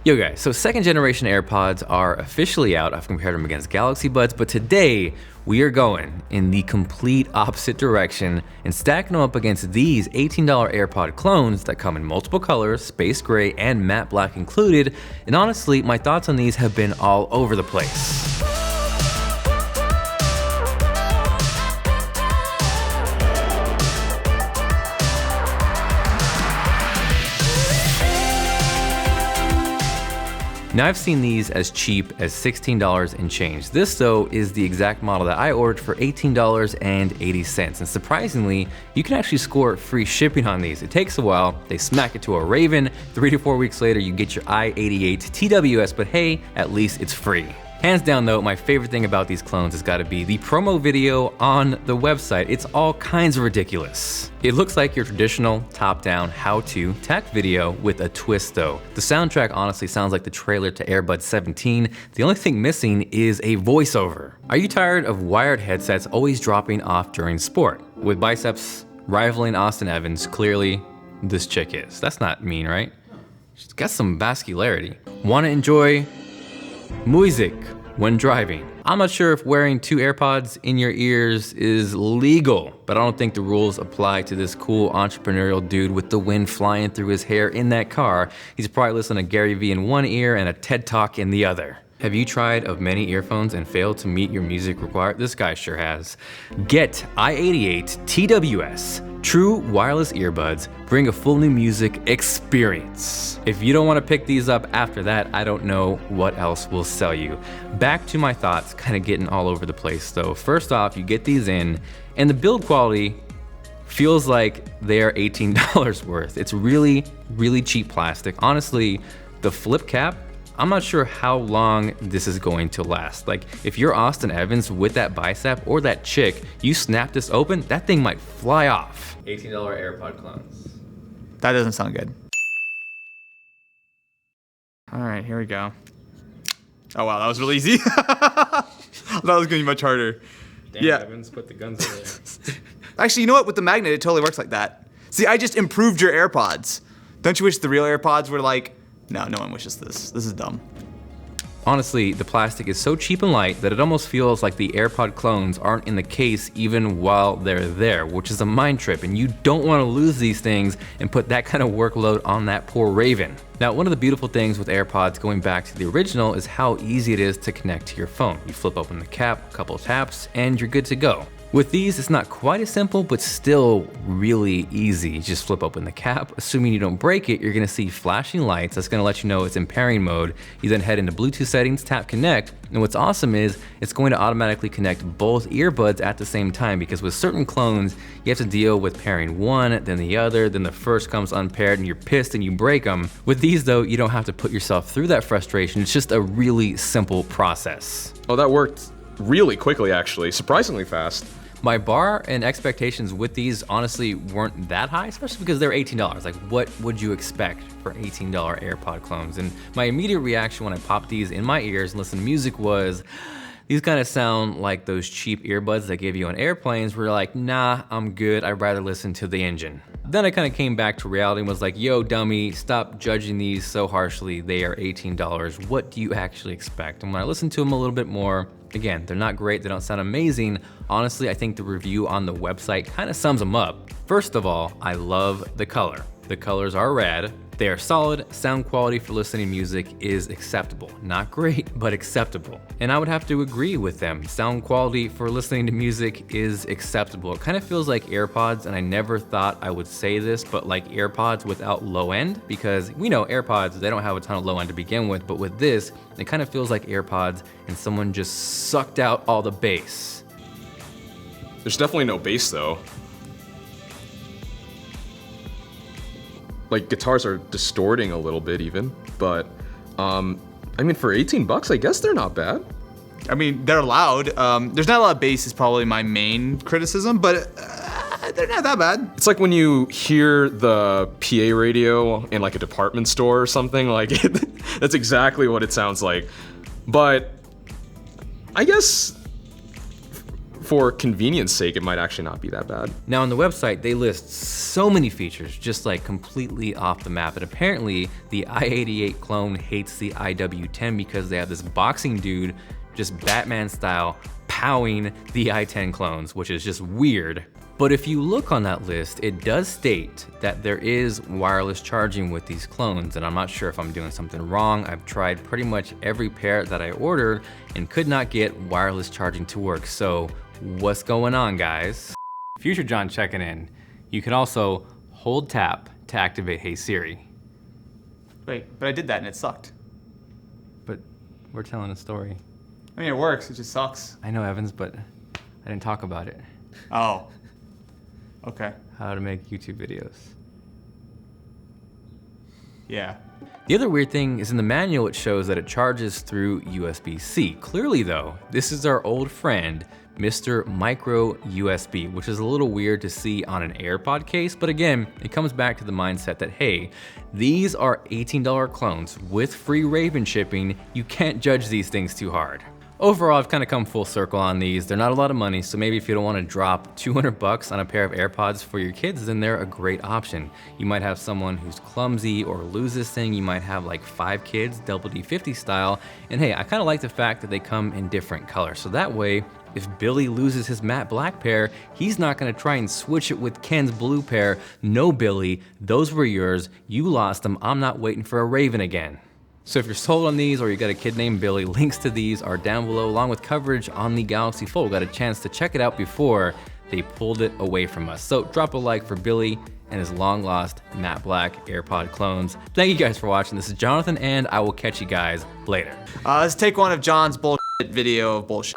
Yo guys, so second generation AirPods are officially out. I've compared them against Galaxy Buds, but today we are going in the complete opposite direction and stacking them up against these $18 AirPod clones that come in multiple colors, space gray and matte black included. And honestly, my thoughts on these have been all over the place. Now I've seen these as cheap as $16 and change. This though is the exact model that I ordered for $18.80. And surprisingly, you can actually score free shipping on these. It takes a while, they smack it to a Raven. 3 to 4 weeks later, you get your i88 TWS, but hey, at least it's free. Hands down though, my favorite thing about these clones has gotta be the promo video on the website. It's all kinds of ridiculous. It looks like your traditional top-down how-to tech video with a twist though. The soundtrack honestly sounds like the trailer to AirBuds 17. The only thing missing is a voiceover. Are you tired of wired headsets always dropping off during sport? With biceps rivaling Austin Evans, clearly this chick is. That's not mean, right? She's got some vascularity. Wanna enjoy music when driving? I'm not sure if wearing 2 AirPods in your ears is legal, but I don't think the rules apply to this cool entrepreneurial dude with the wind flying through his hair in that car. He's probably listening to Gary Vee in one ear and a TED Talk in the other. Have you tried of many earphones and failed to meet your music requirement? This guy sure has. Get i88 TWS, true wireless earbuds, bring a full new music experience. If you don't want to pick these up after that, I don't know what else will sell you. Back to my thoughts, kind of getting all over the place though. First off, you get these in, and the build quality feels like they are $18 worth. It's really, really cheap plastic. Honestly, the flip cap, I'm not sure how long this is going to last. Like, if you're Austin Evans with that bicep or that chick, you snap this open, that thing might fly off. $18 AirPod clones. That doesn't sound good. All right, here we go. Oh wow, that was really easy. That was gonna be much harder. Damn, yeah. Evans, put the guns away. Actually, you know what? With the magnet, it totally works like that. See, I just improved your AirPods. Don't you wish the real AirPods were like, no one wishes this. This is dumb. Honestly, the plastic is so cheap and light that it almost feels like the AirPod clones aren't in the case even while they're there, which is a mind trip, and you don't want to lose these things and put that kind of workload on that poor Raven. Now, one of the beautiful things with AirPods going back to the original is how easy it is to connect to your phone. You flip open the cap, a couple taps, and you're good to go. With these, it's not quite as simple, but still really easy. Just flip open the cap. Assuming you don't break it, you're gonna see flashing lights. That's gonna let you know it's in pairing mode. You then head into Bluetooth settings, tap connect, and what's awesome is it's going to automatically connect both earbuds at the same time, because with certain clones, you have to deal with pairing one, then the other, then the first comes unpaired and you're pissed and you break them. With these though, you don't have to put yourself through that frustration. It's just a really simple process. Oh, that worked really quickly actually, surprisingly fast. My bar and expectations with these honestly weren't that high, especially because they're $18. Like, what would you expect for $18 AirPod clones? And my immediate reaction when I popped these in my ears and listened to music was, these kind of sound like those cheap earbuds they give you on airplanes where you're like, nah, I'm good, I'd rather listen to the engine. Then I kind of came back to reality and was like, yo, dummy, stop judging these so harshly. They are $18. What do you actually expect? And when I listened to them a little bit more, again, they're not great, they don't sound amazing. Honestly, I think the review on the website kind of sums them up. First of all, I love the color. The colors are rad. They are solid. Sound quality for listening to music is acceptable. Not great, but acceptable. And I would have to agree with them. Sound quality for listening to music is acceptable. It kind of feels like AirPods, and I never thought I would say this, but like AirPods without low end, because we know AirPods, they don't have a ton of low end to begin with, but with this, it kind of feels like AirPods and someone just sucked out all the bass. There's definitely no bass though. Like, guitars are distorting a little bit even, but I mean, for 18 bucks, I guess they're not bad. I mean, they're loud. There's not a lot of bass is probably my main criticism, but they're not that bad. It's like when you hear the PA radio in like a department store or something, like that's exactly what it sounds like. But I guess for convenience sake, it might actually not be that bad. Now on the website, they list so many features, just like completely off the map. And apparently the i88 clone hates the IW10 because they have this boxing dude, just Batman style, powing the i10 clones, which is just weird. But if you look on that list, it does state that there is wireless charging with these clones, and I'm not sure if I'm doing something wrong. I've tried pretty much every pair that I ordered and could not get wireless charging to work. So what's going on, guys? Future John checking in. You can also hold tap to activate Hey Siri. Wait, but I did that and it sucked. But we're telling a story. I mean, it works, it just sucks. I know, Evans, but I didn't talk about it. Oh. Okay. How to make YouTube videos. Yeah. The other weird thing is in the manual it shows that it charges through USB-C. Clearly though, this is our old friend, Mr. Micro USB, which is a little weird to see on an AirPod case, but again, it comes back to the mindset that, hey, these are $18 clones with free Raven shipping. You can't judge these things too hard. Overall, I've kind of come full circle on these. They're not a lot of money, so maybe if you don't want to drop 200 bucks on a pair of AirPods for your kids, then they're a great option. You might have someone who's clumsy or lose this thing. You might have like 5 kids, double D50 style. And hey, I kind of like the fact that they come in different colors. So that way, if Billy loses his matte black pair, he's not gonna try and switch it with Ken's blue pair. No, Billy, those were yours. You lost them. I'm not waiting for a Raven again. So if you're sold on these or you got a kid named Billy, links to these are down below along with coverage on the Galaxy Fold. Got a chance to check it out before they pulled it away from us. So drop a like for Billy and his long lost matte black AirPod clones. Thank you guys for watching. This is Jonathan and I will catch you guys later. Let's take one of John's bullshit video of bullshit.